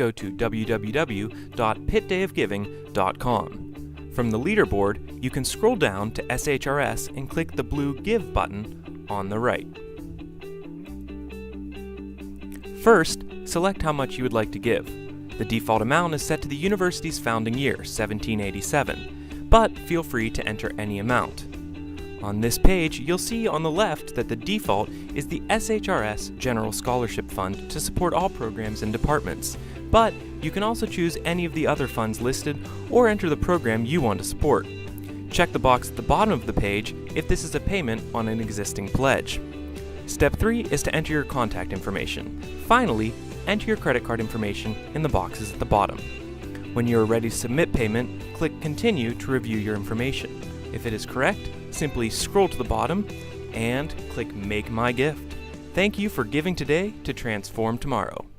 go to www.pitdayofgiving.com. From the leaderboard, you can scroll down to SHRS and click the blue Give button on the right. First, select how much you would like to give. The default amount is set to the university's founding year, 1787, but feel free to enter any amount. On this page, you'll see on the left that the default is the SHRS General Scholarship Fund to support all programs and departments, but you can also choose any of the other funds listed or enter the program you want to support. Check the box at the bottom of the page if this is a payment on an existing pledge. Step 3 is to enter your contact information. Finally, enter your credit card information in the boxes at the bottom. When you are ready to submit payment, click Continue to review your information. If it is correct, simply scroll to the bottom and click Make My Gift. Thank you for giving today to transform tomorrow.